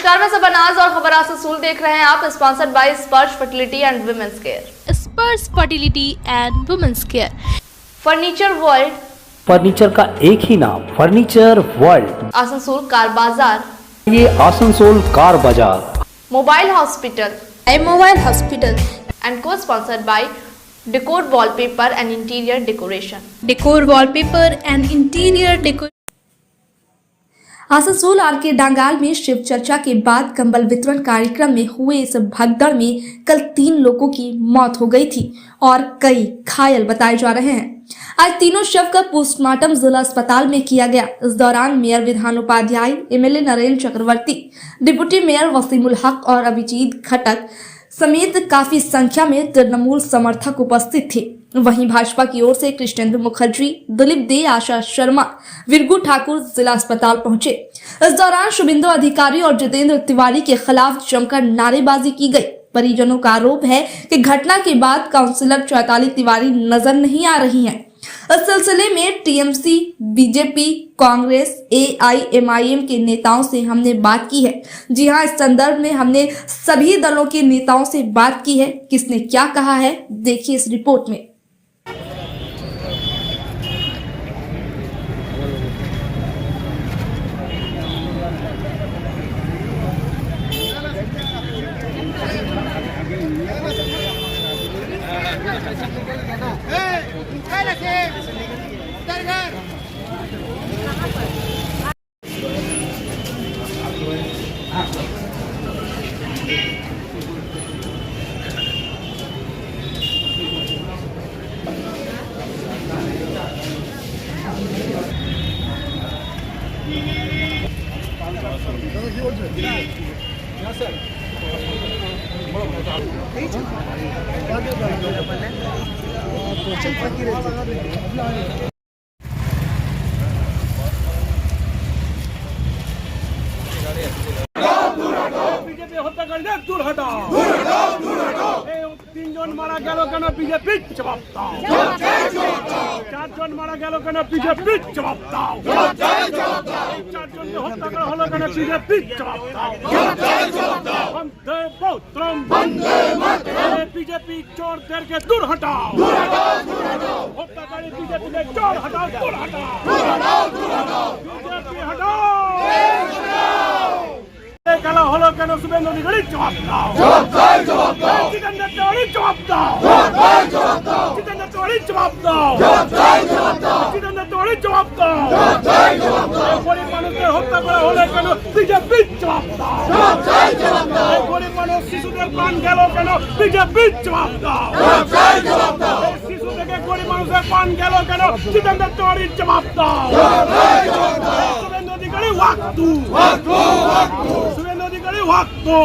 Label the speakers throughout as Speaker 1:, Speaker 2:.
Speaker 1: नमस्कार, मैं सबनाज और खबर आसनसोल देख रहे हैं आप। Sponsored by Sparsh fertility and women's care.
Speaker 2: Sparsh fertility and women's care.
Speaker 1: Furniture world,
Speaker 3: furniture का एक ही नाम, furniture world.
Speaker 1: Asansol car Bazaar,
Speaker 3: ये Asansol car Bazaar.
Speaker 1: Mobile hospital and को sponsored by decor wallpaper and interior decoration.
Speaker 4: Asansol RK Dangal में शिव चर्चा के बाद कंबल वितरण कार्यक्रम में हुए इस भगदड़ में कल 3 लोगों की मौत हो गई थी और कई घायल बताए जा रहे हैं। आज तीनों शव का पोस्टमार्टम जिला अस्पताल में किया गया। इस दौरान मेयर विधान उपाध्याय, एमएलए नरेंद्र चक्रवर्ती, डिप्टी मेयर वसीमुल हक और अभिजीत खटक समेत काफी संख्या में तृणमूल समर्थक उपस्थित थे। वहीं भाजपा की ओर से कृष्णेंद्र मुखर्जी, दिलीप दे, आशा शर्मा, विरगू ठाकुर जिला अस्पताल पहुंचे। इस दौरान शुभेंदु अधिकारी और जितेंद्र तिवारी के खिलाफ जमकर नारेबाजी की गई। परिजनों का आरोप है कि घटना के बाद काउंसिलर चैताली तिवारी नजर नहीं आ रही हैं। इस सिलसिले में टीएमसी, बीजेपी, कांग्रेस, एआईएमआईएम के नेताओं से हमने बात की है। जी हां, इस संदर्भ में हमने सभी दलों के नेताओं से बात की है। किसने क्या कहा है, देखिए इस रिपोर्ट में।
Speaker 5: बीजेपी হত্যাকারীদের দূর হটাও। 3 জন মারা গেল কেন, বিজেপি জবাব দাও। 4 জন মারা গেল কেন, বিজেপি জবাব দাও। 4 জনকে হত্যা করা হলো কেন, বিজেপি জবাব দাও। বন্দে মাতরম, বিজেপি চোরদেরকে দূর হটাও। হত্যাকারী বিজেপিকে চোর হটাও, দূর হটাও। বিজেপি হটাও। খেলা হলো কেন, শুভেন্দু অধিকারী জবাব দাও। জিতেন্দ্র তিওয়ারি জবাব দাও। জিতেন্দ্র তিওয়ারি জবাব দাও। জিতেন্দ্র তিওয়ারি জবাব দাও। গরিব মানুষদের হত্যা করা হলো কেন, বিজেপি জবাব দাও। গরিব মানুষ, শিশুদের প্রাণ গেল কেন, বিজেপি জবাব দাও। শিশু থেকে গরিব মানুষের প্রাণ গেল কেন, জিতেন্দ্র তিওয়ারি জবাব দাও। শুভেন্দু অধিকারী ওয়াক্তু। শুভেন্দু অধিকারী ওয়াক্তু।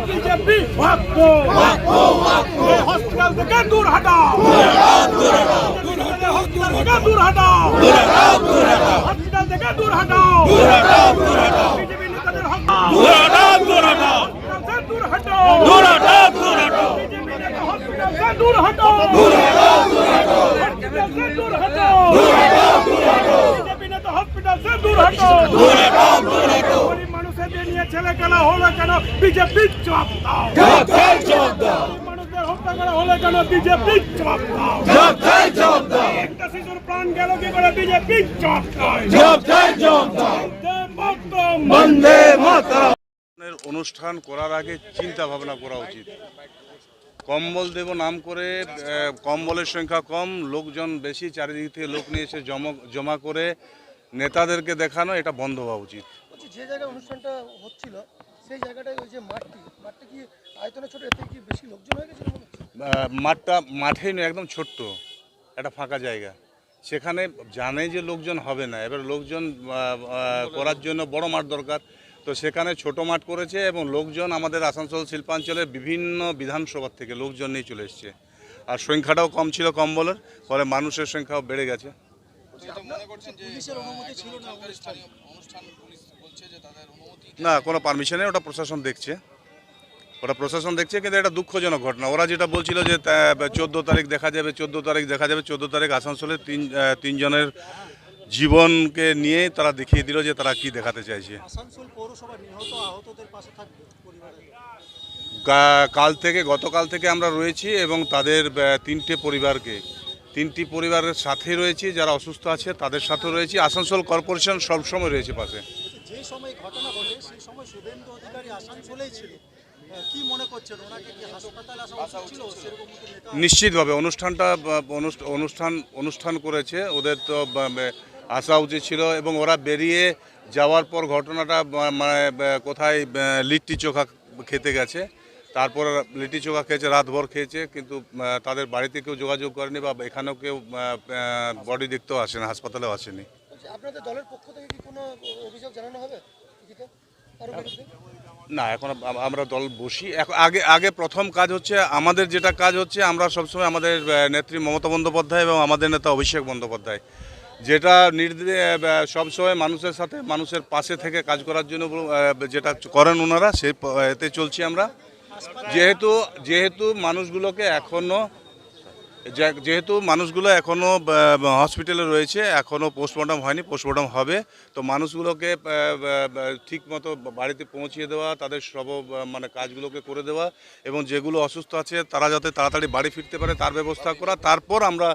Speaker 5: বিজেপি ওয়াক্তু। হসপিটাল থেকে দূর হটাও। হসপিটাল থেকে দূর হটাও। হসপিটাল থেকে দূর হটাও। বিজেপি নেতাদের হটাও। দূর হটাও। দূর হটাও। দূর হটাও। বিজেপি নেতা হসপিটাল থেকে দূর হটাও। হসপিটাল থেকে দূর হটাও। বিজেপি নেতা হসপিটাল থেকে দূর হটাও। গরিব মানুষদের নিয়ে ছেলে খেলা হলো কেন, বিজেপি জবাব দাও। মানুষদের হত্যা করা হলো কেন, বিজেপি জবাব দাও। একটা শিশুর প্রাণ গেল কি করে, বিজেপি জবাব দাও। বন্দে মাতরম।
Speaker 6: অনুষ্ঠান করার আগে চিন্তা ভাবনা করা উচিত। কম্বল দেব নাম করে কম্বলের সংখ্যা কম, লোকজন বেশি, চারিদিক থেকে লোক নিয়ে এসে জমা করে নেতাদেরকে দেখানো, এটা বন্ধ হওয়া উচিত।
Speaker 7: যে জায়গায় অনুষ্ঠানটা হচ্ছিল সেই জায়গাটায় ওই যে মাঠটা কি আয়তনে ছোট, এতে কি বেশি লোকজন হয়ে গেছে?
Speaker 6: মাঠটা মাঠেই নয়, একদম ছোট্ট একটা ফাঁকা জায়গা। সেখানে জানে যে লোকজন হবে না, এবার লোকজন করার জন্য বড় মাঠ দরকার, তো সেখানে ছোট মাঠ করেছে এবং লোকজন আমাদের আসানসোল শিল্পাঞ্চলের বিভিন্ন বিধানসভা থেকে লোকজন নিয়ে চলে এসছে। আর সংখ্যাটাও কম ছিল কম্বলের, ফলে মানুষের সংখ্যাও বেড়ে গেছে। না, কোনো পারমিশন নেই, ওটা প্রশাসন দেখছে। কিন্তু এটা দুঃখজনক ঘটনা। ওরা যেটা বলছিল যে 14 তারিখ দেখা যাবে, 14 তারিখ আসানসোলে 3 জনের জীবনকে নিয়ে তারা দেখিয়ে দিল যে তারা কি দেখাতে চাইছে।
Speaker 7: আসানসোল পৌরসভা নিহত আহতদের পাশে থাকবে পরিবারের।
Speaker 6: গতকাল থেকে আমরা রয়েছি এবং তাদের তিনটি পরিবারের সাথে রয়েছি, যারা অসুস্থ আছে তাদের সাথে রয়েছি। আসানসোল কর্পোরেশন সবসময় রয়েছে পাশে।
Speaker 7: যে সময় ঘটনা ঘটে সেই সময় শুভেন্দু অধিকারী আসানসোলেই ছিল, কি মনে করছেন ওনাকে কি হাসপাতালে আসা উচিত ছিল? সেরকম নেতা
Speaker 6: নিশ্চিতভাবে অনুষ্ঠান করেছে, ওদের তো আসা উচিত ছিল এবং ওরা বেরিয়ে যাওয়ার পর ঘটনাটা মানে কোথায় লিট্টি চোখা খেতে গেছে, তারপর লিট্টি চোখা খেয়েছে, রাতভর খেয়েছে, কিন্তু তাদের বাড়িতে কেউ যোগাযোগ করেনি বা এখানেও কেউ বডি দেখতেও আসেনি, হাসপাতালেও আসেনি।
Speaker 7: আপনাদের দলের পক্ষ থেকে কি কোনো অভিযোগ জানানো হবে কারো বিরুদ্ধে?
Speaker 6: না, এখন আমরা দল বসি। আগে প্রথম কাজ হচ্ছে আমাদের, যেটা কাজ হচ্ছে আমরা সবসময় আমাদের নেত্রী মমতা বন্দ্যোপাধ্যায় এবং আমাদের নেতা অভিষেক বন্দ্যোপাধ্যায় যেটা সবসময় মানুষের সাথে মানুষের পাশে থেকে কাজ করার জন্য যেটা করেন ওনারা, সেই এতে চলছি আমরা। যেহেতু মানুষগুলো এখনও হসপিটালে রয়েছে, এখনও পোস্টমর্টম হয়নি, পোস্টমর্টম হবে, তো মানুষগুলোকে ঠিক মতো বাড়িতে পৌঁছিয়ে দেওয়া, তাদের মানে কাজগুলোকে করে দেওয়া এবং যেগুলো অসুস্থ আছে তারা যাতে তাড়াতাড়ি বাড়ি ফিরতে পারে তার ব্যবস্থা করা, তারপর আমরা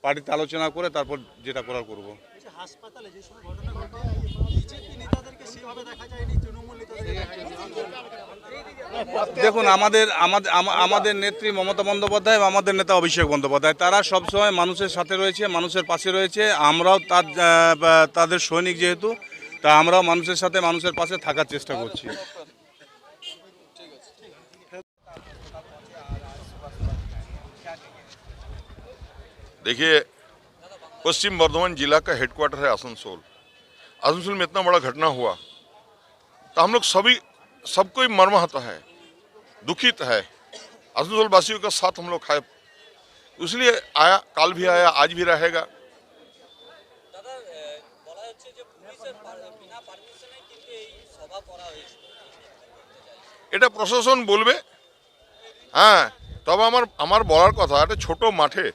Speaker 6: পার্টিতে আলোচনা করে তারপর যেটা করার করব।
Speaker 7: হাসপাতালে যে সময় ঘটনা ঘটে বিজেপি নেতাদেরকে সেভাবে দেখা যায়নি, তৃণমূল নেতাদের
Speaker 6: দেখুন, আমাদের নেত্রী মমতা বন্দ্যোপাধ্যায় এবং আমাদের নেতা অভিষেক বন্দ্যোপাধ্যায় তারা সবসময় মানুষের সাথে রয়েছে, মানুষের পাশে রয়েছে। আমরাও তাদের সৈনিক যেহেতু, তা আমরাও মানুষের সাথে মানুষের পাশে থাকার চেষ্টা করছি।
Speaker 8: देखिए, पश्चिम बर्धमान जिला का हेडक्वार्टर है आसनसोल। आसनसोल में इतना बड़ा घटना हुआ तो हम लोग सबको ही मर्माहत है, दुखित है। आसनसोल वासियों का साथ हम लोग खाए, इसलिए आया, कल भी आया, आज भी रहेगा। এটা প্রশাসন বলবে। হ্যাঁ, তবে আমার বলার কথা, একটা ছোট মাঠে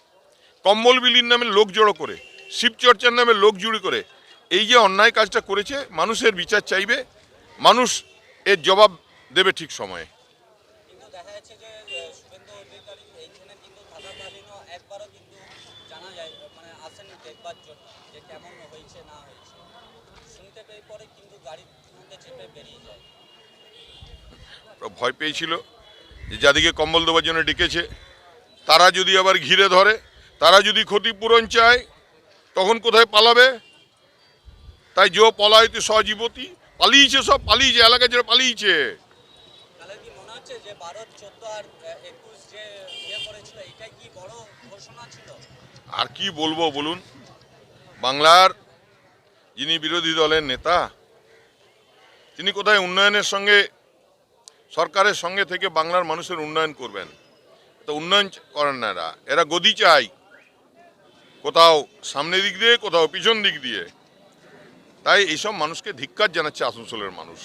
Speaker 8: কম্বল বিলির নামে লোক জড়ো করে, শিবচর্চার নামে লোক জুড়ি করে এই যে অন্যায় কাজটা করেছে, মানুষের বিচার চাইবে, মানুষ এর জবাব দেবে ঠিক সময়ে। ভয় পেয়েছিল যে যাদিকে কম্বল দেওয়ার জন্য ডেকেছে তারা যদি আবার ঘিরে ধরে, তারা যদি ক্ষতিপূরণ চায়, তখন কোথায় পালাবে? তাই যে পলায়িত সজীবতী পালিয়েছে, সব পালিয়েছে, এলাকা জুড়ে পালিয়েছে। আর কি বলবো বলুন, বাংলার যিনি বিরোধী দলের নেতা, তিনি কোথায় উন্নয়নের সঙ্গে, সরকারের সঙ্গে থেকে বাংলার মানুষের উন্নয়ন করবেন? তো উন্নয়ন করেন না এরা গদি চাই, কোথাও সামনের দিক দিয়ে, কোথাও পিছন দিক দিয়ে। তাই এইসব মানুষকে ধিক্কার জানাচ্ছে আসানসোলের মানুষ।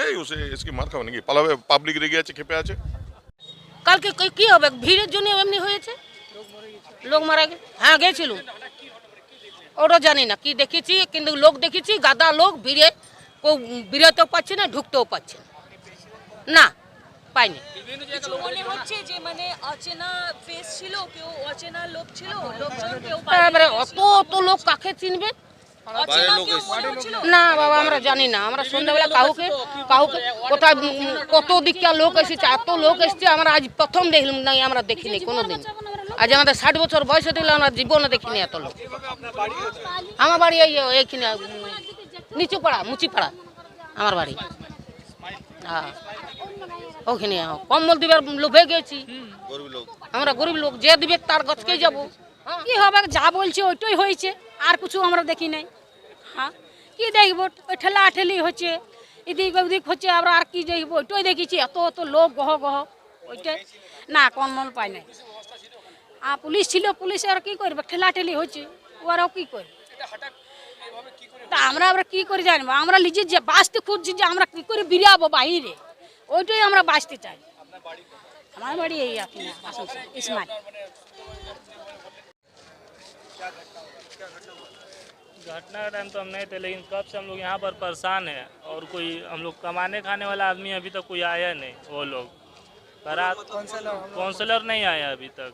Speaker 8: এই ওসে এসকি মার খাওয়া নাকি পালাবে, পাবলিক রেগে আছে, খেপে আছে।
Speaker 9: কালকে কি হবে? ভিড়ের জন্য এমনি হয়েছে, লোক মারা গে। হ্যাঁ, গেছিল, ওটা জানি না কি দেখেছি, কিন্তু লোক দেখেছি, গাদা লোক ভিড়ে, কেউ বেরোতেও পারছে না, ঢুকতেও পারছে না, পাইনি।
Speaker 10: মনে হচ্ছে যে মানে অচেনা ফেস ছিল, কেউ অচেনা লোক ছিল, লোকজন কেউ
Speaker 9: এবারে অত লোক কাকে চিনবে? না বাবা, আমরা জানি না। আমরা সন্ধ্যাবেলা কাউকে কোথায় কত দিককার লোক এসেছে, এত লোক এসেছে আমরা আজ প্রথম দেখলাম, নাই আমরা দেখিনি কোনোদিন। আজ আমাদের 60 বছর বয়সে দেখলাম, আমরা জীবনে দেখিনি এত লোক। আমার বাড়ি এইখানে নিচুপাড়া, মুচিপাড়া আমার বাড়ি। হ্যাঁ, ওখানে কম্বল দিবার লোভে গেছি, আমরা গরিব লোক, যে দিবে তার গছকেই যাবো।
Speaker 10: কি হবে? যা বলছে ওইটাই হয়েছে, আর কিছু আমরা দেখি নাই। হ্যাঁ, কি দেখবো? ওই ঠেলা ঠেলি হচ্ছে, এদিক ওদিক হচ্ছে, আমরা আর কি দেখবো? ওইটাই দেখেছি, এত লোক গহ ওইটাই না, কম্বল পাই নাই। আর পুলিশ ছিল, পুলিশ আর কি করবে? ঠেলা ঠেলি হচ্ছে, ওরাও কি করবে? তা আমরা কি করে জানবো? আমরা নিজে যে বাঁচতে খুঁজছি, যে আমরা কি করে বেরিয়াবো বাইরে, ওইটাই আমরা বাঁচতে চাই। আমার বাড়ি এই আপনি ইসমাইল।
Speaker 5: घटना का टाइम तो हम नहीं थे, लेकिन कब से हम लोग यहाँ पर परेशान हैं और कोई हम लोग कमाने खाने वाला आदमी अभी तक कोई आया नहीं। वो लोग बारात काउंसलर नहीं आया अभी तक।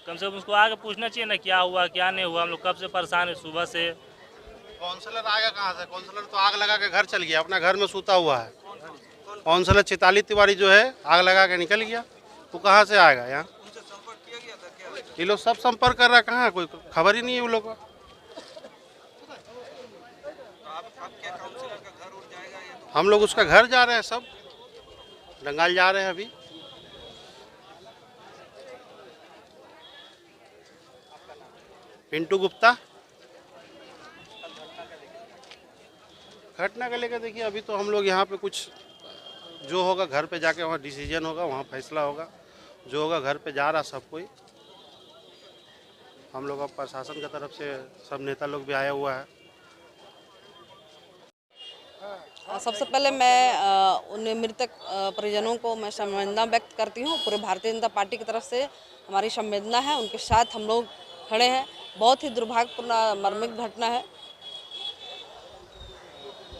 Speaker 5: कम से कम उसको आके पूछना चाहिए ना क्या हुआ क्या नहीं हुआ। हम लोग कब से परेशान है सुबह से।
Speaker 7: काउंसलर आएगा कहाँ से? काउंसलर तो आग लगा के घर चल गया, अपना घर में सूता हुआ है। काउंसलर चैताली तिवारी जो है आग लगा के निकल गया, वो कहाँ से आएगा यहाँ? ये लोग सब संपर्क कर रहा है, कहाँ कोई खबर ही नहीं है वो लोग को। हम लोग उसका घर जा रहे हैं, सब डंगाल जा रहे हैं अभी। पिंटू गुप्ता। घटना का लेकर देखिए अभी तो हम लोग यहाँ पे कुछ जो होगा घर पे जाके वहाँ डिसीजन होगा, वहाँ फैसला होगा। जो होगा घर पे जा रहा सब कोई। हम लोग अब प्रशासन की तरफ से सब नेता लोग भी आया हुआ है।
Speaker 9: सबसे पहले मैं उन मृतक परिजनों को मैं संवेदना व्यक्त करती हूँ। पूरे भारतीय जनता पार्टी की तरफ से हमारी संवेदना है, उनके साथ हम लोग खड़े हैं। बहुत ही दुर्भाग्यपूर्ण मर्मिक घटना है।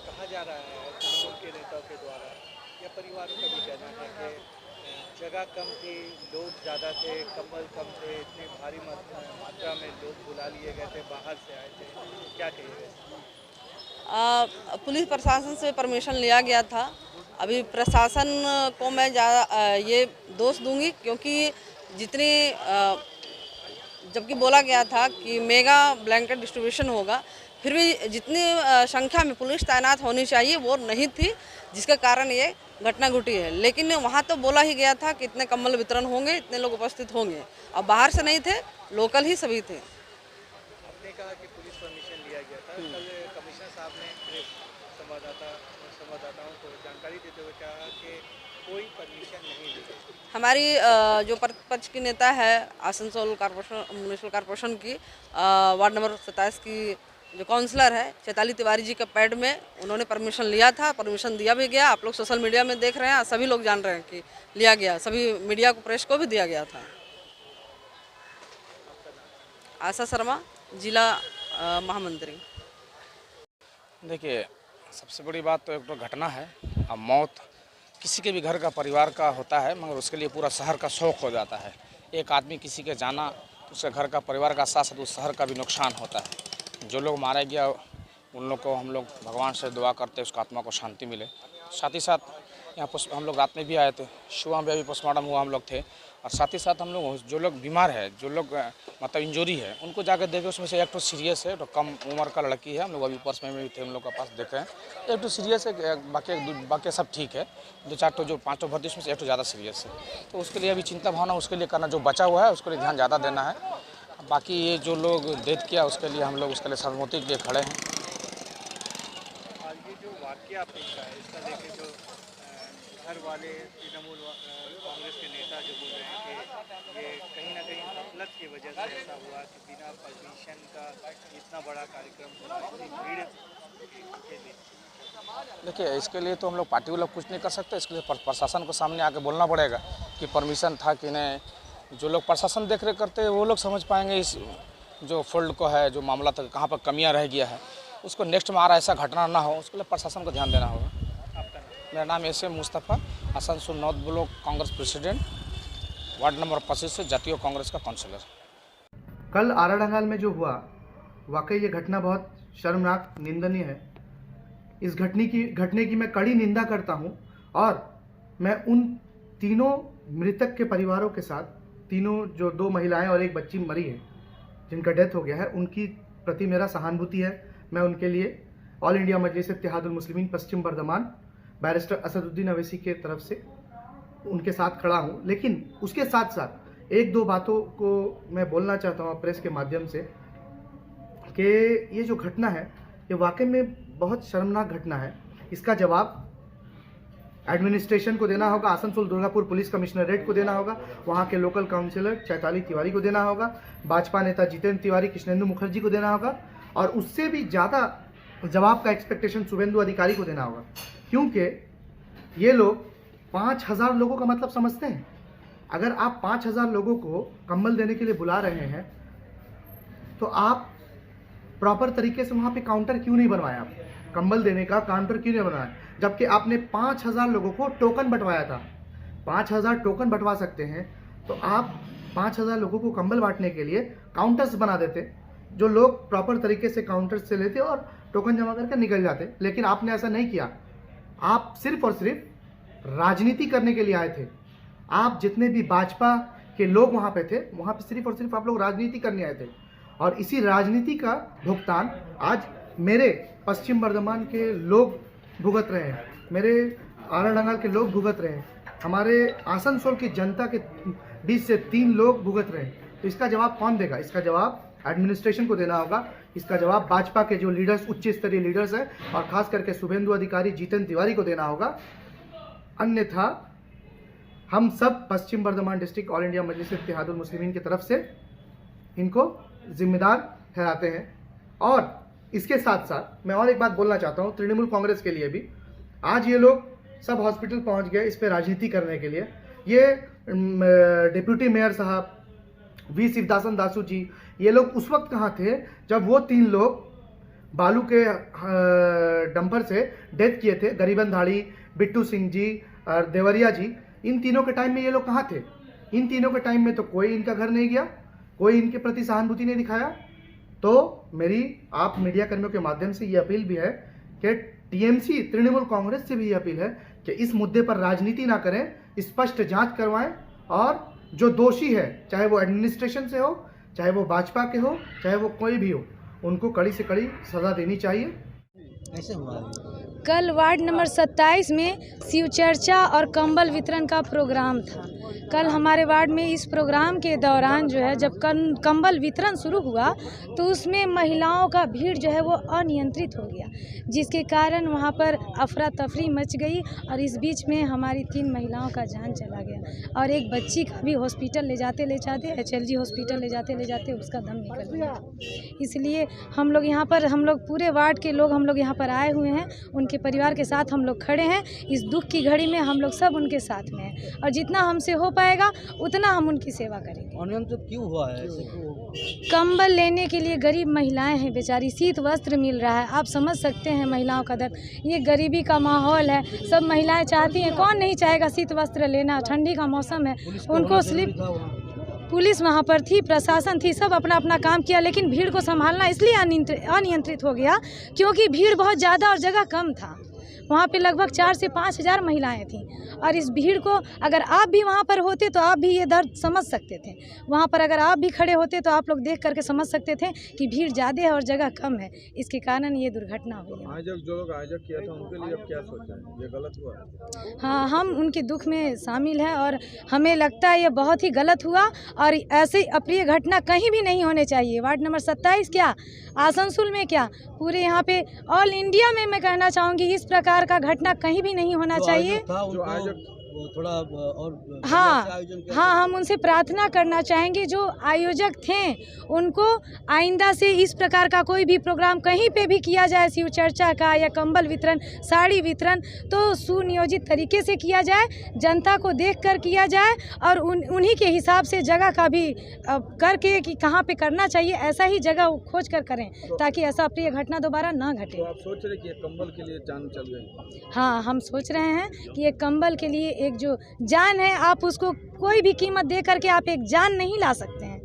Speaker 7: कहा जा रहा है तृणमूल के नेताओं के द्वारा या परिवारों का भी कहना है कि जगह कम थी, लोग ज़्यादा थे, कंबल कम थे, इतनी भारी मात्रा में लोग बुला लिए गए थे, बाहर से आए थे, क्या कहिएगा?
Speaker 9: पुलिस प्रशासन से परमिशन लिया गया था। अभी प्रशासन को मैं ये दोष दूंगी क्योंकि जितनी जबकि बोला गया था कि मेगा ब्लैंकेट डिस्ट्रीब्यूशन होगा, फिर भी जितनी संख्या में पुलिस तैनात होनी चाहिए वो नहीं थी, जिसके कारण ये घटना घटी है। लेकिन वहाँ तो बोला ही गया था कि इतने कंबल वितरण होंगे, इतने लोग उपस्थित होंगे। अब बाहर से नहीं थे, लोकल ही सभी थे।
Speaker 7: आपने कहा कि पुलिस परमिशन लिया गया था, कल कमिश्नर साहब ने संवाददाताओं को जानकारी देते हुए कहा कि कोई परमिशन नहीं ली।
Speaker 9: हमारी जो प्रतिपक्ष की नेता है आसनसोल कॉर्पोरेशन म्यूनिसिपल कॉर्पोरेशन की वार्ड नंबर 27 की जो काउंसलर है चैताली तिवारी जी के पैड में उन्होंने परमिशन लिया था, परमिशन दिया भी गया। आप लोग सोशल मीडिया में देख रहे हैं, सभी लोग जान रहे हैं कि लिया गया, सभी मीडिया को प्रेस को भी दिया गया था। आशा शर्मा, जिला महामंत्री।
Speaker 11: देखिए, सबसे बड़ी बात तो एक तो घटना है। अब मौत किसी के भी घर का परिवार का होता है, मगर उसके लिए पूरा शहर का शौक हो जाता है। एक आदमी किसी के जाना, उसके घर का परिवार का साथ साथ उस शहर का भी नुकसान होता है। जो लोग मारा गया उन लोग को हम लोग भगवान से दुआ करते हैं उसका आत्मा को शांति मिले। साथ ही साथ यहाँ हम लोग रात में भी आए थे, सुबह में अभी पोस्टमार्टम हुआ, हम लोग थे। और साथ ही साथ हम लोग जो लोग बीमार है, जो लोग मतलब इंजरी है, उनको जाकर देखे। उसमें से एक तो सीरियस है, तो कम उम्र का लड़की है। हम लोग अभी पर्स में भी थे, हम लोग के पास देखे हैं। एक तो सीरियस है, बाकी सब ठीक है। 2-4 तो जो 5 भर्ती उसमें से एक तो ज़्यादा सीरियस है। तो उसके लिए अभी चिंता भावना उसके लिए करना, जो बचा हुआ है उसके लिए ध्यान ज़्यादा देना है। बाकी ये जो लोग डेथ किया उसके लिए हम लोग उसके लिए सहमति के लिए खड़े हैं।
Speaker 7: ये जो वाकया पेशा है, इसका देखें जो घर वाले तृणमूल कांग्रेस के नेता जो बोल रहे हैं कि ये कहीं ना कहीं गफलत की वजह से ऐसा हुआ कि बिना परमिशन का इतना बड़ा कार्यक्रम हुआ, इतनी भीड़ के लिए।
Speaker 11: देखिए, इसके लिए तो हम लोग पार्टी वाले कुछ नहीं कर सकते। इसके लिए प्रशासन को सामने आके बोलना पड़ेगा कि परमिशन था कि नहीं। जो लोग प्रशासन देख रेख करते हैं वो लोग समझ पाएंगे इस जो फील्ड को है, जो मामला तक कहाँ पर कमियां रह गया है, उसको नेक्स्ट में आ रहा ऐसा घटना ना हो, उसके लिए प्रशासन को ध्यान देना होगा। मेरा नाम S M Mustafa, Asansol north block Congress president, ward number 25 से जातीय कांग्रेस का काउंसिलर।
Speaker 12: कल आराडंगाल में जो हुआ, वाकई ये घटना बहुत शर्मनाक, निंदनीय है। इस घटने की मैं कड़ी निंदा करता हूँ और मैं उन तीनों मृतक के परिवारों के साथ, तीनों जो 2 महिलाएं और 1 बच्ची मरी है जिनका डेथ हो गया है, उनकी प्रति मेरा सहानुभूति है। मैं उनके लिए ऑल इंडिया मजलिस इत्तेहादुल मुस्लिमीन पश्चिम बर्धमान बैरिस्टर असदुद्दीन अवैसी के तरफ से उनके साथ खड़ा हूँ। लेकिन उसके साथ साथ 1-2 बातों को मैं बोलना चाहता हूँ प्रेस के माध्यम से कि ये जो घटना है ये वाकई में बहुत शर्मनाक घटना है। इसका जवाब एडमिनिस्ट्रेशन को देना होगा, आसनसोल दुर्गापुर पुलिस कमिश्नरेट को देना होगा, वहाँ के लोकल काउंसिलर चैताली तिवारी को देना होगा, भाजपा नेता जितेंद्र तिवारी, कृष्णेंदु मुखर्जी को देना होगा, और उससे भी ज़्यादा जवाब का एक्सपेक्टेशन शुभेंदु अधिकारी को देना होगा। क्योंकि ये लोग 5000 लोगों का मतलब समझते हैं। अगर आप 5000 लोगों को कंबल देने के लिए बुला रहे हैं तो आप प्रॉपर तरीके से वहाँ पे काउंटर क्यों नहीं बनवाया? आप कंबल देने का काउंटर क्यों नहीं बनवाया? जबकि आपने 5000 लोगों को टोकन बंटवाया था। 5000 टोकन बंटवा सकते हैं तो आप 5000 लोगों को कंबल बांटने के लिए काउंटर्स बना देते, जो लोग प्रॉपर तरीके से काउंटर्स से लेते और टोकन जमा करके निकल जाते। लेकिन आपने ऐसा नहीं किया। आप सिर्फ और सिर्फ राजनीति करने के लिए आए थे। आप जितने भी भाजपा के लोग वहाँ पे थे, वहाँ पे सिर्फ और सिर्फ आप लोग राजनीति करने आए थे, और इसी राजनीति का भुगतान आज मेरे पश्चिम बर्धमान के लोग भुगत रहे हैं, मेरे आराडंगाल के लोग भुगत रहे हैं, हमारे आसनसोल की जनता के बीच से 3 लोग भुगत रहे हैं। तो इसका जवाब कौन देगा? इसका जवाब एडमिनिस्ट्रेशन को देना होगा। इसका जवाब भाजपा के जो लीडर्स, उच्च स्तरीय लीडर्स हैं, और खास करके शुभेंदु अधिकारी, जितेंद्र तिवारी को देना होगा। अन्यथा हम सब पश्चिम बर्धमान डिस्ट्रिक्ट ऑल इंडिया मजलिस इत्तेहादुल मुस्लिमीन की तरफ से इनको जिम्मेदार ठहराते हैं। और इसके साथ साथ मैं और एक बात बोलना चाहता हूँ तृणमूल कांग्रेस के लिए भी। आज ये लोग सब हॉस्पिटल पहुँच गए इस पर राजनीति करने के लिए। ये डिप्यूटी मेयर साहब, वी शिवदासन दासू जी, ये लोग उस वक्त कहाँ थे जब वो 3 लोग बालू के डंपर से डेथ किए थे? गरीबन धाड़ी, बिट्टू सिंह जी और देवरिया जी, इन तीनों के टाइम में ये लोग कहाँ थे? इन तीनों के टाइम में तो कोई इनका घर नहीं गया, कोई इनके प्रति सहानुभूति नहीं दिखाया। तो मेरी आप मीडिया कर्मियों के माध्यम से ये अपील भी है कि टीएमसी, तृणमूल कांग्रेस से भी ये अपील है कि इस मुद्दे पर राजनीति ना करें, स्पष्ट जांच करवाएं, और जो दोषी है, चाहे वो एडमिनिस्ट्रेशन से हो, चाहे वो भाजपा के हो, चाहे वो कोई भी हो, उनको कड़ी से कड़ी सजा देनी चाहिए।
Speaker 13: ऐसे हुआ
Speaker 10: कल वार्ड नंबर 27 में शिव चर्चा और कंबल वितरण का प्रोग्राम था। कल हमारे वार्ड में इस प्रोग्राम के दौरान जो है, जब कंबल वितरण शुरू हुआ तो उसमें महिलाओं का भीड़ जो है वो अनियंत्रित हो गया, जिसके कारण वहाँ पर अफरा तफरी मच गई, और इस बीच में हमारी 3 महिलाओं का जान चला गया, और एक बच्ची का भी हॉस्पिटल ले जाते HLG हॉस्पिटल ले जाते उसका दम निकल गया। इसलिए हम लोग यहाँ पर, हम लोग पूरे वार्ड के लोग हम लोग यहाँ पर आए हुए हैं, उनके परिवार के साथ हम लोग खड़े हैं। इस दुख की घड़ी में हम लोग सब उनके साथ में हैं, और जितना हमसे हो पाएगा उतना हम उनकी सेवा करेंगे।
Speaker 13: अनियंत्रित क्यों हुआ है?
Speaker 10: कंबल लेने के लिए गरीब महिलाएं हैं बेचारी, शीत वस्त्र मिल रहा है, आप समझ सकते हैं महिलाओं का दर्द। ये गरीबी का माहौल है, सब महिलाएं चाहती हैं, कौन नहीं चाहेगा शीत वस्त्र लेना, ठंडी का मौसम है। उनको स्लिप, पुलिस वहाँ पर थी, प्रशासन थी, सब अपना अपना काम किया, लेकिन भीड़ को संभालना इसलिए अनियंत्रित हो गया क्योंकि भीड़ बहुत ज़्यादा और जगह कम था। वहाँ पे लगभग 4 से 5 हज़ार महिलाएं थीं, और इस भीड़ को अगर आप भी वहाँ पर होते तो आप भी ये दर्द समझ सकते थे। वहाँ पर अगर आप भी खड़े होते तो आप लोग देख करके समझ सकते थे कि भीड़ ज़्यादा है और जगह कम है, इसके कारण ये दुर्घटना हुई है।
Speaker 14: जो लोग आयोजक किया था उनके लिए अब क्या सोचा है? ये गलत हुआ?
Speaker 10: हाँ, हम उनके दुख में शामिल हैं, और हमें लगता है ये बहुत ही गलत हुआ, और ऐसी अप्रिय घटना कहीं भी नहीं होने चाहिए। वार्ड नंबर 27 क्या, आसनसोल में क्या, पूरे यहाँ पे ऑल इंडिया में मैं कहना चाहूँगी इस प्रकार का घटना कहीं भी नहीं होना चाहिए।
Speaker 13: थोड़ा और
Speaker 10: हाँ, हम उनसे प्रार्थना करना चाहेंगे, जो आयोजक थे उनको आइंदा से इस प्रकार का कोई भी प्रोग्राम कहीं पे भी किया जाए, शिव चर्चा का या कंबल वितरण, साड़ी वितरण, तो सुनियोजित तरीके से किया जाए, जनता को देखकर किया जाए, और उन्हीं के हिसाब से जगह का भी करके कि कहाँ पे करना चाहिए, ऐसा ही जगह खोज कर करें, ताकि ऐसा अप्रिय घटना दोबारा ना घटे।
Speaker 14: तो आप सोच रहे कि कंबल के लिए जान चल गई?
Speaker 10: हाँ, हम सोच रहे हैं कि एक कंबल के लिए एक जो जान है, आप उसको कोई भी कीमत दे करके आप एक जान नहीं ला सकते हैं।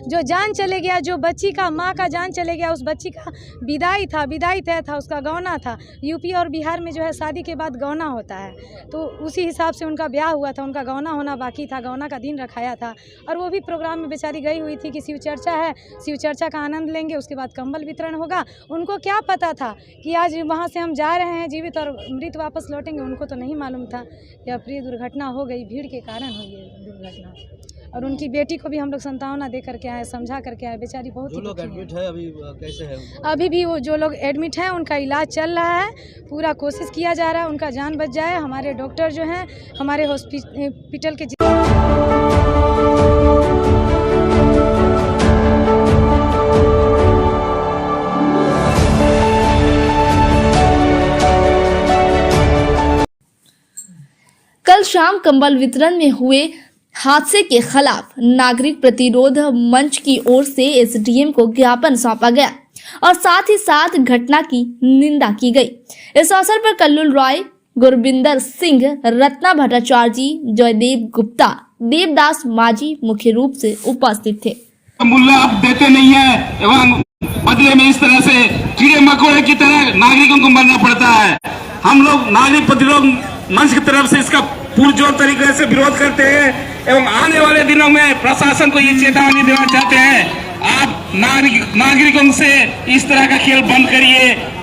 Speaker 10: जो जान चले गया, जो बच्ची का, माँ का जान चले गया, उस बच्ची का विदाई तय था, उसका गौना था। यूपी और बिहार में जो है शादी के बाद गौना होता है, तो उसी हिसाब से उनका ब्याह हुआ था, उनका गौना होना बाकी था, गौना का दिन रखाया था, और वो भी प्रोग्राम में बेचारी गई हुई थी कि शिव चर्चा है, शिव चर्चा का आनंद लेंगे, उसके बाद कंबल वितरण होगा। उनको क्या पता था कि आज वहाँ से हम जा रहे हैं जीवित और मृत वापस लौटेंगे, उनको तो नहीं मालूम था। यह प्रिय दुर्घटना हो गई, भीड़ के कारण हुई है दुर्घटना, और उनकी बेटी को भी हम लोग सांत्वना दे करके आए, समझा करके आए, बेचारी बहुत ही
Speaker 13: लोग एडमिट है अभी कैसे है?
Speaker 10: अभी भी वो जो लोग एडमिट हैं उनका इलाज चल रहा है, पूरा कोशिश किया जा रहा है उनका जान बच जाए। हमारे डॉक्टर जो हैं हमारे हॉस्पिटल के
Speaker 4: कल शाम कंबल वितरण में हुए हादसे के खिलाफ नागरिक प्रतिरोध मंच की ओर से एसडीएम को ज्ञापन सौंपा गया और साथ ही साथ घटना की निंदा की गई। इस अवसर पर कल्लुल रॉय, गुरबिंदर सिंह, रत्ना भट्टाचार्य जी, जयदेव गुप्ता, देवदास माझी मुख्य रूप से उपस्थित थे।
Speaker 5: मूल्य आप देते नहीं है एवं बदले में इस तरह से कीड़े मकोड़े की तरह नागरिकों को मरना पड़ता है। हम लोग नागरिक प्रतिरोध मंच की तरफ से इसका पुरजोर तरीके से विरोध करते हैं एवं आने वाले दिनों में प्रशासन को ये चेतावनी देना चाहते हैं, आप नागरिकों से इस तरह का खेल बंद करिए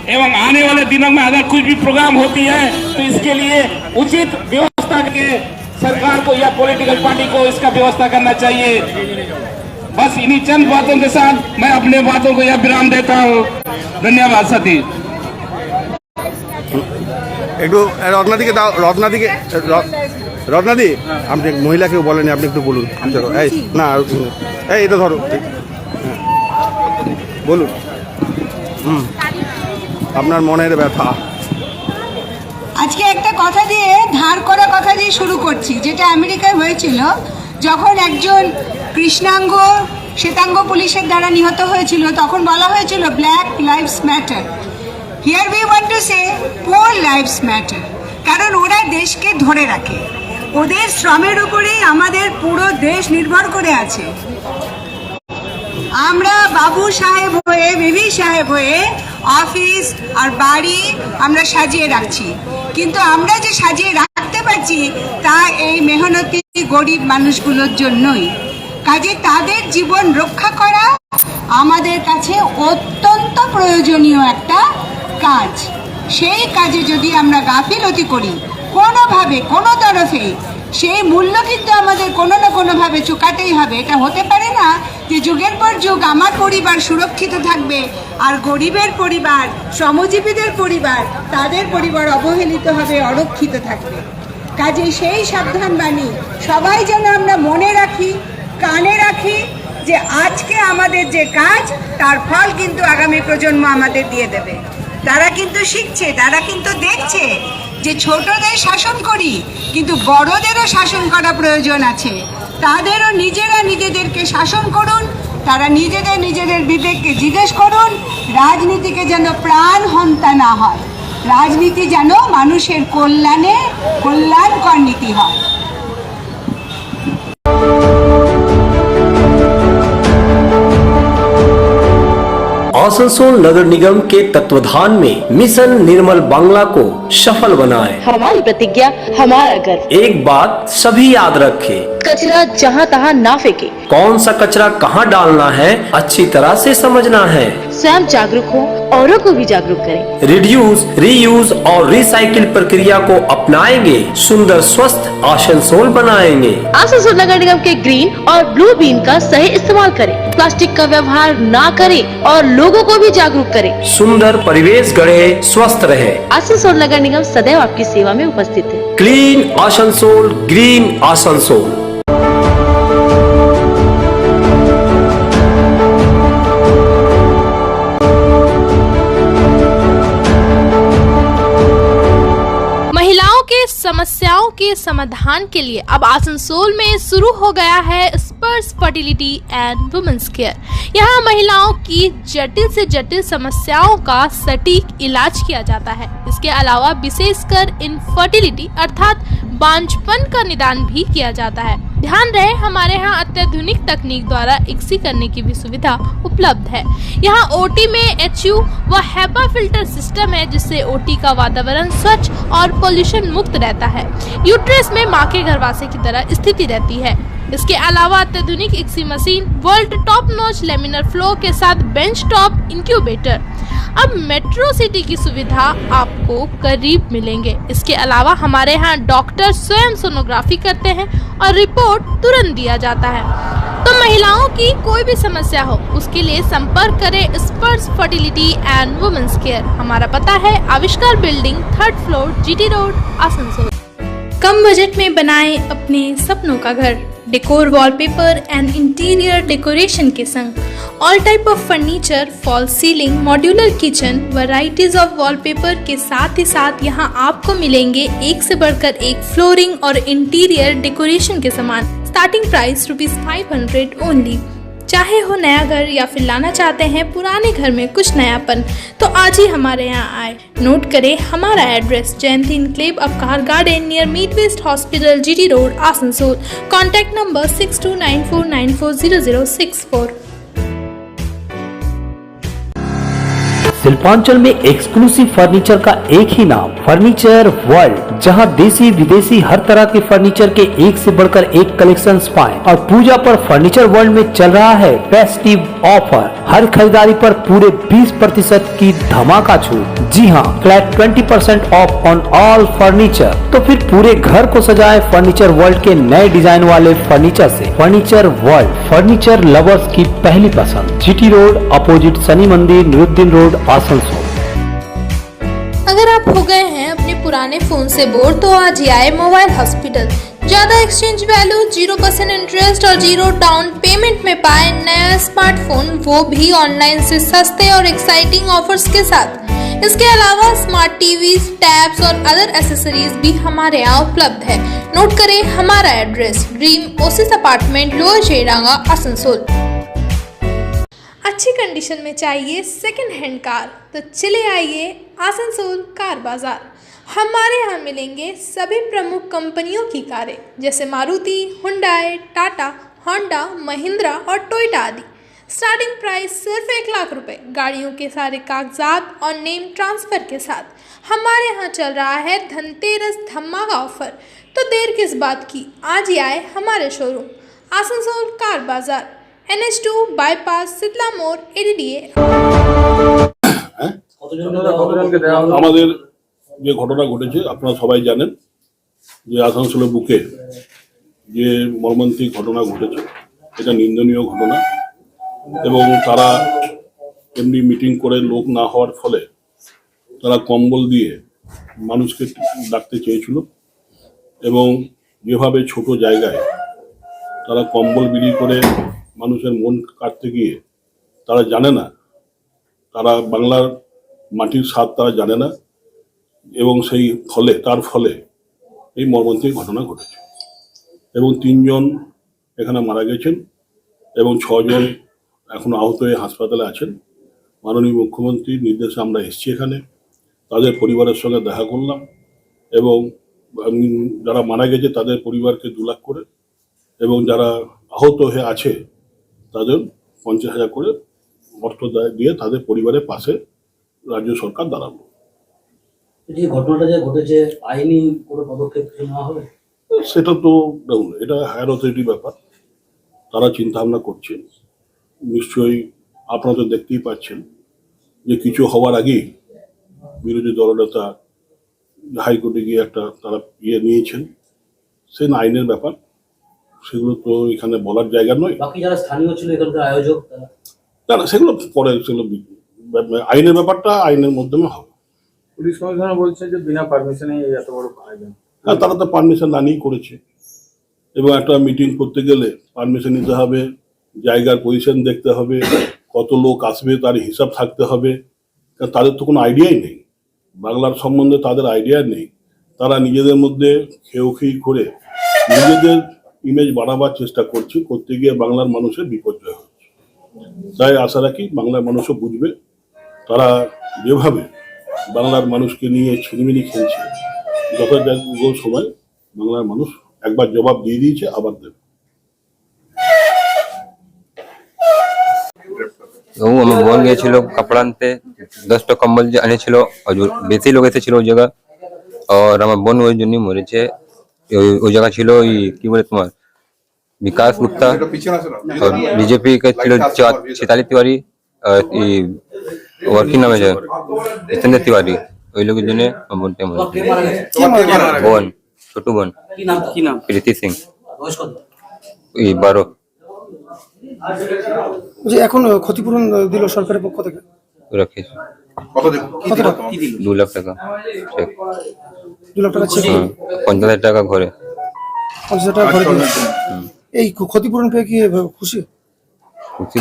Speaker 5: एवं आने वाले दिनों में अगर कुछ भी प्रोग्राम होती है तो इसके लिए उचित व्यवस्था करके सरकार को या पॉलिटिकल पार्टी को इसका व्यवस्था करना चाहिए। बस इन्हीं चंद बातों के साथ मैं अपने बातों को यह विराम देता हूँ। धन्यवाद साथी।
Speaker 14: একটু রত্নাদিকে দাও, রত্নাদি আপনি মহিলা কেউ বলেনি, আপনি একটু বলুন। এই না এই এটা ধরো, বলুন আপনার মনের ব্যথা।
Speaker 15: আজকে একটা কথা দিয়ে ধার করা কথা দিয়ে শুরু করছি, যেটা আমেরিকায় হয়েছিল যখন একজন কৃষ্ণাঙ্গ শ্বেতাঙ্গ পুলিশের দ্বারা নিহত হয়েছিল, তখন বলা হয়েছিল black lives matter. Here we want to say poor lives matter, কারণ ওরা দেশকে ধরে রাখে, ওদের শ্রমের উপরেই আমাদের পুরো দেশ নির্ভর করে আছে। আমরা বাবু সাহেব হয়ে, বিবি সাহেব হয়ে অফিস আর বাড়ি আমরা সাজিয়ে রাখছি, কিন্তু আমরা যে সাজিয়ে রাখতে পারছি তা এই মেহনতি গরিব মানুষগুলোর জন্যই। কাজে তাদের জীবন রক্ষা করা আমাদের কাছে অত্যন্ত প্রয়োজনীয় একটা কাজ। সেই কাজে যদি আমরা গাফিলতি করি কোনোভাবে, কোনো তরফে, সেই মূল্য কিন্তু আমাদের কোনো না কোনোভাবে চুকাতেই হবে। এটা হতে পারে না যে যুগের পর যুগ আমার পরিবার সুরক্ষিত থাকবে আর গরিবের পরিবার, শ্রমজীবীদের পরিবার, তাদের পরিবার অবহেলিত হবে, অরক্ষিত থাকবে। কাজে সেই সাবধান বাণী সবাই যেন আমরা মনে রাখি, কানে রাখি, যে আজকে আমাদের যে কাজ তার ফল কিন্তু আগামী প্রজন্ম আমাদের দিয়ে দেবে। তারা কিন্তু শিখছে, তারা কিন্তু দেখছে যে ছোটদের শাসন করি কিন্তু বড়দেরও শাসন করা প্রয়োজন আছে। তাদেরও নিজেরা নিজেদেরকে শাসন করুন, তারা নিজেদের বিবেককে জিজ্ঞেস করুন। রাজনীতিকে যেন প্রাণ হন্তা না হয়, রাজনীতি যেন মানুষের কল্যাণকর নীতি হয়।
Speaker 3: आसनसोल नगर निगम के तत्वाधान में मिशन निर्मल बांग्ला को सफल बनाएं।
Speaker 2: हमारी प्रतिज्ञा, हमारा गर्व।
Speaker 3: एक बात सभी याद रखें,
Speaker 2: कचरा जहाँ तहाँ ना फेंके।
Speaker 3: कौन सा कचरा कहाँ डालना है अच्छी तरह से समझना है।
Speaker 2: स्वयं जागरूक हो, औरों को भी जागरूक करें।
Speaker 3: रिड्यूस, रीयूज और रिसाइकिल प्रक्रिया को अपनाएंगे, सुंदर स्वस्थ आसनसोल बनाएंगे।
Speaker 2: आसनसोल नगर निगम के ग्रीन और ब्लू बीन का सही इस्तेमाल करें, प्लास्टिक का व्यवहार ना करें और लोगों को भी जागरूक करें।
Speaker 3: सुंदर परिवेश गढ़े, स्वस्थ रहे।
Speaker 2: आसनसोल नगर निगम सदैव आपकी सेवा में उपस्थित है।
Speaker 3: Clean Asansol, green Asansol.
Speaker 2: समस्याओं के समाधान के लिए अब आसनसोल में शुरू हो गया है स्पर्श फर्टिलिटी एंड वुमेन्स केयर। यहाँ महिलाओं की जटिल से जटिल समस्याओं का सटीक इलाज किया जाता है। इसके अलावा विशेषकर इनफर्टिलिटी अर्थात बांझपन का निदान भी किया जाता है। ध्यान रहे, हमारे यहाँ अत्याधुनिक तकनीक द्वारा इक्सी करने की भी सुविधा उपलब्ध है। यहाँ ओटी में HU व हेपा फिल्टर सिस्टम है, जिससे ओटी का वातावरण स्वच्छ और पोल्यूशन मुक्त रहता है। यूट्रस में माँ के गर्भाशय की तरह स्थिति रहती है। इसके अलावा अत्याधुनिक ICSI machine, world top notch laminar flow के साथ बेंच टॉप इंक्यूबेटर। अब मेट्रो सिटी की सुविधा आपको करीब मिलेंगे। इसके अलावा हमारे यहाँ डॉक्टर स्वयं सोनोग्राफी करते हैं और रिपोर्ट तुरंत दिया जाता है। तो महिलाओं की कोई भी समस्या हो, उसके लिए संपर्क करें स्पर्श फर्टिलिटी एंड वुमेन्स केयर। हमारा पता है Avishkar building, 3rd floor, GT road, Asansol.
Speaker 4: कम बजट में बनाएं अपने सपनों का घर। Decor, wallpaper and interior decoration के संग all type of furniture, fall ceiling, modular kitchen, varieties of wallpaper के साथ ही साथ यहाँ आपको मिलेंगे एक से बढ़कर एक फ्लोरिंग और इंटीरियर डेकोरेशन के सामान।
Speaker 2: Starting price ₹500 only. चाहे हो नया घर या फिर लाना चाहते हैं पुराने घर में कुछ नयापन, तो आज ही हमारे यहाँ आए। नोट करें हमारा address, Jayanti enclave Avkar garden near मीट वेस्ट hospital, GT road, Asansol. Contact number 6294940064।
Speaker 3: Shilpanchal में एक्सक्लूसिव फर्नीचर का एक ही नाम, फर्नीचर वर्ल्ड, जहां देसी विदेशी हर तरह के फर्नीचर के एक से बढ़कर एक कलेक्शन पाएं। और पूजा पर फर्नीचर वर्ल्ड में चल रहा है फेस्टिव ऑफर, हर खरीदारी पर पूरे 20% की धमाका छूट। जी हां, flat 20% of on all furniture. तो फिर पूरे घर को सजाए फर्नीचर वर्ल्ड के नए डिजाइन वाले फर्नीचर से। फर्नीचर वर्ल्ड, फर्नीचर लवर्स की पहली पसंद, GT रोड अपोजिट शनि मंदिर, निरुद्दीन रोड, आसनसोल।
Speaker 2: अगर आप हो गए हैं अपने पुराने फोन से बोर, तो आज ही आए मोबाइल हॉस्पिटल। ज्यादा एक्सचेंज वैल्यू, 0% इंटरेस्ट और 0 डाउन पेमेंट में पाए नया स्मार्टफोन, वो भी ऑनलाइन से सस्ते और एक्साइटिंग ऑफर्स के साथ। इसके अलावा स्मार्ट टीवी, टैब्स और अदर एसेसरीज भी हमारे यहाँ उपलब्ध है। नोट करें हमारा address, dream oasis apartment, lower Sheranga, Asansol. अच्छी कंडीशन में चाहिए सेकंड हैंड कार, तो चले आइए आसनसोल कार बाजार। हमारे यहाँ मिलेंगे सभी प्रमुख कंपनियों की कारें, जैसे मारुति, हुंडई, टाटा, होंडा, महिंद्रा और टोयोटा आदि। स्टार्टिंग प्राइस सिर्फ 1 लाख रुपए, गाड़ियों के सारे कागजात और नेम ट्रांसफर के साथ। हमारे यहाँ चल रहा है धनतेरस धमाका ऑफर, तो देर किस बात की, आज ही आए हमारे शोरूम आसनसोल कार बाजार, NH2 বাইপাস, শীতলা মোড়, ADDA।
Speaker 16: আমাদের যে ঘটনা ঘটেছে আপনারা সবাই জানেন যে আসানসোলের বুকে যে মর্মান্তিক ঘটনা ঘটেছে, এটা নিন্দনীয় ঘটনা। এবং তারা এমনি মিটিং করে লোক না হওয়ার ফলে তারা কম্বল দিয়ে মানুষকে ডাকতে চেয়েছিল এবং যেভাবে ছোট জায়গায় তারা কম্বল বিলি করে মানুষের মন কাটতে গিয়ে তারা জানে না, তারা বাংলার মাটির স্বাদ তারা জানে না এবং সেই ফলে তার ফলে এই মর্মান্তিক ঘটনা ঘটেছে এবং 3 জন এখানে মারা গেছেন এবং 6 জন এখনো আহত হয়ে হাসপাতালে আছেন। মাননীয় মুখ্যমন্ত্রীর নির্দেশে আমরা এসেছি এখানে, তাদের পরিবারের সঙ্গে দেখা করলাম এবং যারা মারা গেছে তাদের পরিবারকে 2 লাখ করে এবং যারা আহত হয়ে আছে তাদের 50,000 করে অর্থ দিয়ে তাদের পরিবারের পাশে রাজ্য সরকার দাঁড়ালো।
Speaker 13: এই ঘটনাটা যে ঘটেছে, আইনি কোনো পদক্ষেপ নেওয়া হবে?
Speaker 16: সেটা তো দেখুন, এটা হায়ার অথরিটির ব্যাপার, তারা চিন্তা ভাবনা করছে। নিশ্চয়ই আপনারা তো দেখতেই পাচ্ছেন যে কিছু হওয়ার আগেই বিরোধী দলনেতা হাইকোর্টে গিয়ে একটা তারা নিয়েছেন, সে আইনের ব্যাপার, সেগুলো তো এখানে বলার জায়গা নয়।
Speaker 13: বাকি যারা স্থানীয় ছিল এখানকার আয়োজক,
Speaker 16: না সেগুলো পরে, সেগুলো আইনের ব্যাপারটা আইনের মাধ্যমে হবে।
Speaker 17: পুলিশ কমিশনার বলছে যে বিনা পারমিশনে এত বড় আয়োজন।
Speaker 16: হ্যাঁ, তারা তো পারমিশন না নিয়েই করেছে এবং একটা মিটিং করতে গেলে পারমিশন নিতে হবে, জায়গার পজিশন দেখতে হবে, কত লোক আসবে তার হিসাব থাকতে হবে। কারণ তাদের তো কোনো আইডিয়াই নেই, বাংলার সম্বন্ধে তাদের আইডিয়া নেই। তারা নিজেদের মধ্যে খেয়েখেই করে নিজেদের ইমেজ বাড়াবার চেষ্টা করতে গিয়ে বাংলার মানুষের বিপর্যয় হচ্ছে। তাই আশা রাখি বাংলার মানুষও বুঝবে, তারা যেভাবে বাংলার মানুষকে নিয়ে ছিনিমিনি খেলছে, যথাযোগ্য সময় বাংলার মানুষ একবার জবাব দিয়ে দিয়েছে, আবার দেবে।
Speaker 18: আমার বোন গিয়েছিল কাপড় আনতে, 10টা কম্বল এনেছিল, বেশি লোক এসেছিল ওই জায়গা, আর আমার বোন ওই জন্যই মরেছে। ওই জায়গা ছিল ওই কি বলে তোমার विकास गुप्ता और बीजेपी का ছিল चैताली तिवारी और কি নাম আছে जितेंद्र तिवारी, ওই লোকের জন্য বোনটা মরেছে। বোন, ছোট বোন, কি নাম? প্রীতি সিং, ওই 12।
Speaker 19: যে এখন ক্ষতিপূরণ দিল সরকারের পক্ষ থেকে,
Speaker 18: রাখিস
Speaker 19: কত টাকা?
Speaker 18: 2 লাখ টাকা চেক।
Speaker 19: 2 লাখ টাকা চেক,
Speaker 18: 50,000 টাকা ঘরে,
Speaker 19: 50,000 টাকা ঘরে দিল। এই ক্ষতিপূরণ পেয়ে কি খুশি?
Speaker 18: খুশি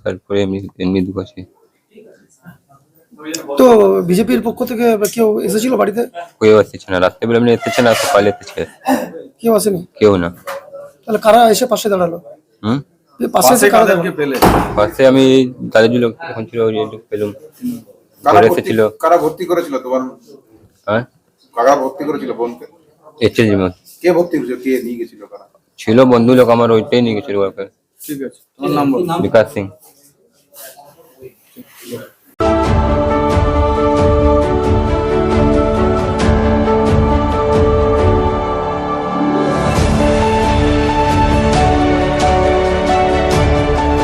Speaker 18: তারপরে এমনি দুঃখ আছে।
Speaker 19: তো বিজেপির পক্ষ থেকে কেউ এসেছিল বাড়িতে?
Speaker 18: কেউ আসছে না, রাত্রেবেলা এমনি এসেছে না, সকালে এসেছে।
Speaker 19: কেউ আসেনি?
Speaker 18: কেউ না।
Speaker 19: তাহলে কারা এসে পাশে দাঁড়ালো?
Speaker 18: হুম
Speaker 19: পাশে এসে কারা দাঁড়ালো?
Speaker 18: পাশে আমি দাদাজি লোক তখন ছিল ওই যে পেলুম ঘরে এসেছিল।
Speaker 14: কারা ভর্তি করেছিল তোমার?
Speaker 18: হ্যাঁ
Speaker 14: কারা ভর্তি করেছিল বোনকে?
Speaker 18: এইচএসজি মত
Speaker 14: কে ভর্তি করেছিল? কে নিয়ে গেছিল? কারা
Speaker 18: ছিল? বন্ধু লোক আমার, ওইটাই নিয়ে গেছিল ওকে।
Speaker 14: ঠিক আছে, তোমার নাম বলো।
Speaker 18: বিকাশ সিং।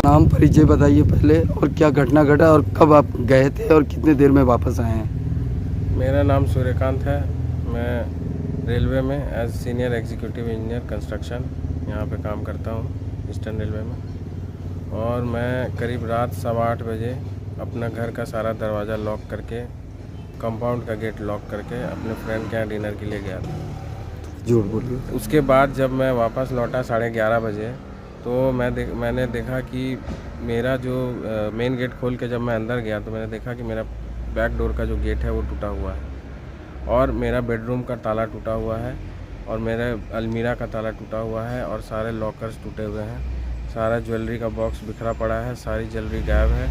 Speaker 20: नाम परिचय बताइए पहले, और क्या घटना घटा और कब आप गए थे और कितने देर में वापस आए हैं?
Speaker 17: मेरा नाम सूर्यकांत है। मैं रेलवे में as senior executive engineer construction यहाँ पे काम करता हूँ ईस्टर्न रेलवे में। और मैं करीब रात 8:15 बजे अपना घर का सारा दरवाज़ा लॉक करके, कंपाउंड का गेट लॉक करके अपने फ्रेंड के यहाँ डिनर के लिए गया था।
Speaker 20: झूठ बोलिए।
Speaker 17: उसके बाद जब मैं वापस लौटा 11:30 बजे, तो मैंने देखा कि मेरा जो मेन गेट खोल के जब मैं अंदर गया तो मैंने देखा कि मेरा बैक डोर का जो गेट है वो टूटा हुआ है, और मेरा बेडरूम का ताला टूटा हुआ है, और मेरे अलमीरा का ताला टूटा हुआ है, और सारे लॉकर्स टूटे हुए हैं, सारा ज्वेलरी का बॉक्स बिखरा पड़ा है, सारी ज्वेलरी गायब है,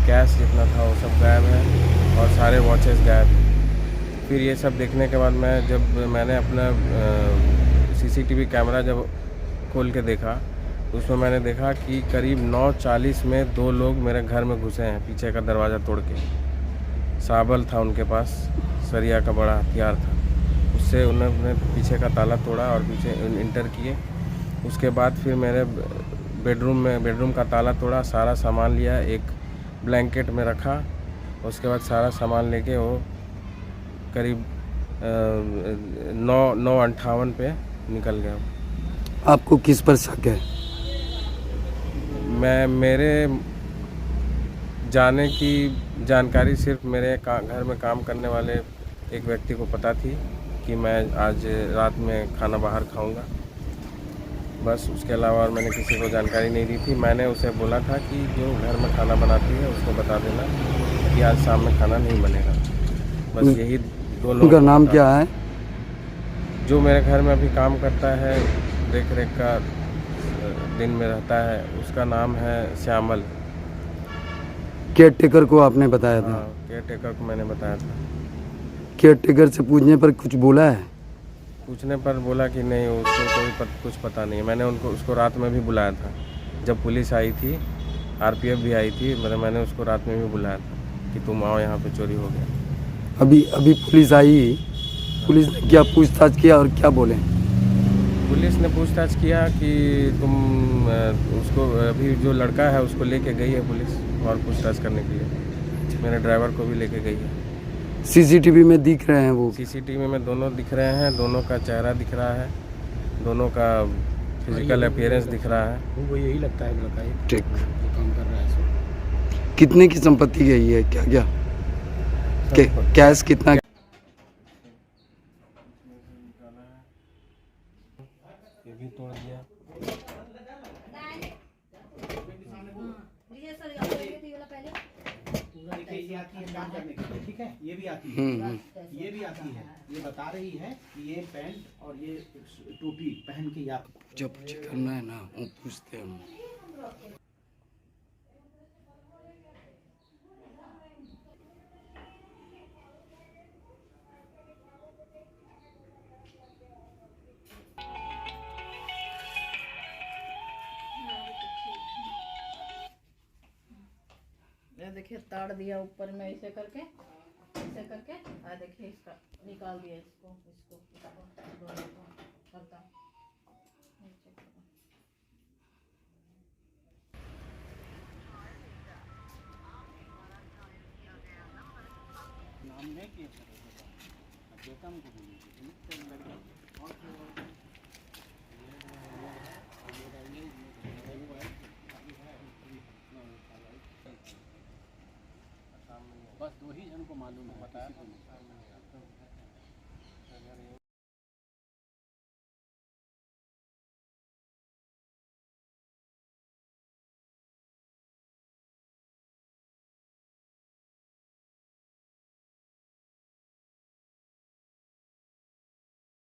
Speaker 17: कैश जितना था वो सब गायब है, और सारे वॉचेस गायब हैं। फिर ये सब देखने के बाद मैंने अपना सीसीटीवी कैमरा जब खोल के देखा, उसमें मैंने देखा कि करीब 9:40 में 2 लोग मेरे घर में घुसे हैं पीछे का दरवाज़ा तोड़ के। साबल था उनके पास, सरिया का बड़ा हथियार था, उससे उन्होंने पीछे का ताला तोड़ा और पीछे इंटर किए। उसके बाद फिर मेरे बेडरूम का ताला तोड़ा, सारा सामान लिया, एक ब्लैंकेट में रखा, उसके बाद सारा सामान लेके वो करीब 9:58 पे निकल गया।
Speaker 20: आपको किस पर शक है?
Speaker 17: मेरे जाने की जानकारी सिर्फ मेरे घर में काम करने वाले एक व्यक्ति को पता थी कि मैं आज रात में खाना बाहर खाऊंगा, बस। उसके अलावा और मैंने किसी को जानकारी नहीं दी थी। मैंने उसे बोला था कि जो घर में खाना बनाती है उसको बता देना कि आज शाम में खाना नहीं बनेगा, बस यही 2 लोग।
Speaker 20: उनका नाम क्या है?
Speaker 17: जो मेरे घर में अभी काम करता है, देख रेख का दिन में रहता है, उसका नाम है श्यामल।
Speaker 20: केयर टेकर को आपने बताया था?
Speaker 17: केयर टेकर को मैंने बताया था।
Speaker 20: केयर टेकर से पूछने पर कुछ बोला है?
Speaker 17: पूछने पर बोला कि नहीं, उसको कुछ पता नहीं है। मैंने उसको रात में भी बुलाया था, जब पुलिस आई थी, आरपीएफ भी आई थी, मैंने उसको रात में भी बुलाया था कि तुम आओ, यहाँ पे चोरी हो गया।
Speaker 20: अभी पुलिस आई, पुलिस ने क्या पूछताछ किया और क्या बोले?
Speaker 17: पुलिस ने पूछताछ किया कि तुम उसको, अभी जो लड़का है उसको लेके गई है पुलिस और पूछताछ करने के लिए, मेरे ड्राइवर को भी लेके गई है।
Speaker 20: सीसीटीवी में दिख रहे हैं वो?
Speaker 17: सीसीटीवी में दोनों दिख रहे हैं, दोनों का चेहरा दिख रहा है, दोनों का फिजिकल अपीयरेंस दिख रहा है।
Speaker 12: वो यही लगता है लड़का
Speaker 20: ठीक
Speaker 12: काम कर रहा है।
Speaker 20: कितने की संपत्ति गई है? क्या कैश कितना?
Speaker 17: ये भी तोड़ दिया।
Speaker 12: ठीक है, ये भी आती है, ये भी आती है, ये बता रही है कि ये पैंट और ये टोपी पहन के या
Speaker 20: जब करना है ना वो पूछते हैं।
Speaker 21: देखिए ताड़ दिया ऊपर में ऐसे करके देखिए इसका निकाल दिया, इसको दोनों को करता
Speaker 12: नाम नहीं किए बेटा को बस 2 ही जन को मालूम है, बताया तो नहीं।